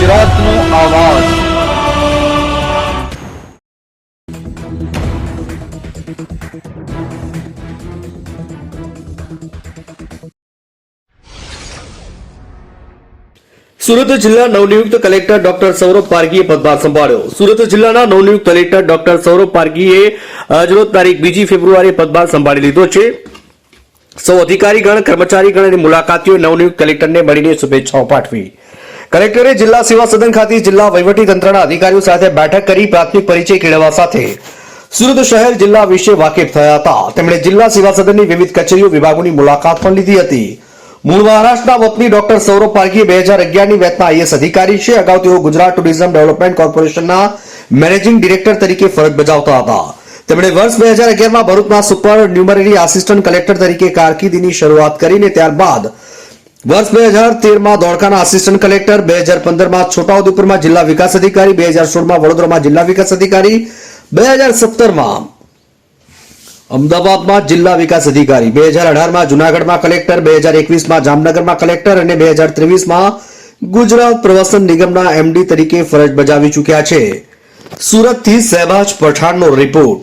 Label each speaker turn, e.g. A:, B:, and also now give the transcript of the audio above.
A: ગુજરાતનો આવાજ। સુરત જિલ્લા નવનિયુક્ત કલેક્ટર ડોક્ટર સૌરભ પારગીએ પદભાર સંભાળ્યો। સુરત જિલ્લાના નવનિયુક્ત કલેક્ટર ડોક્ટર સૌરભ પારગીએ આજરોજ તારીખ 2 ફેબ્રુઆરીએ પદભાર સંભાળી લીધો છે। સૌ અધિકારીગણ, કર્મચારીગણ અને મુલાકાતીઓએ નવનિયુક્ત કલેક્ટરને મળીને શુભેચ્છાઓ પાઠવી। કલેક્ટરે જિલ્લા સેવા સદન ખાતે જિલ્લા વહીવટી તંત્રના અધિકારીઓ સાથે બેઠક કરી પ્રાથમિક પરિચય કેળવવા સાથે સુરત શહેર જિલ્લા વિશે વાકેફ થયા હતા। તેમણે જિલ્લા સેવા સદનની વિવિધ કચેરીઓ, વિભાગોની મુલાકાત પણ લીધી હતી। મૂળ મહારાષ્ટ્રના વતની ડોક્ટર સૌરભ પારગી 2011ની બેચના આઈએએસ અધિકારી છે। અગાઉ તેઓ ગુજરાત ટુરિઝમ ડેવલપમેન્ટ કોર્પોરેશનના મેનેજિંગ ડિરેક્ટર તરીકે ફરજ બજાવતા હતા। તેમણે વર્ષ 2011માં ભરૂચના સુપર ન્યુમરરી આસિસ્ટન્ટ કલેક્ટર તરીકે કારકિર્દીની શરૂઆત કરીને ત્યારબાદ વર્ષ 2013માં ધોળકાના આસિસ્ટન્ટ કલેક્ટર, 2015માં છોટાઉદેપુરમાં જિલ્લા વિકાસ અધિકારી, 2016માં વડોદરામાં જિલ્લા વિકાસ અધિકારી, 2017માં અમદાવાદમાં જિલ્લા વિકાસ અધિકારી, 2018માં જૂનાગઢમાં કલેક્ટર, 2021માં જામનગરમાં કલેક્ટર અને 2023માં ગુજરાત પ્રવાસન નિગમના એમડી તરીકે ફરજ બજાવી ચૂક્યા છે। સુરતથી શહેબાજ પઠાણનો રિપોર્ટ।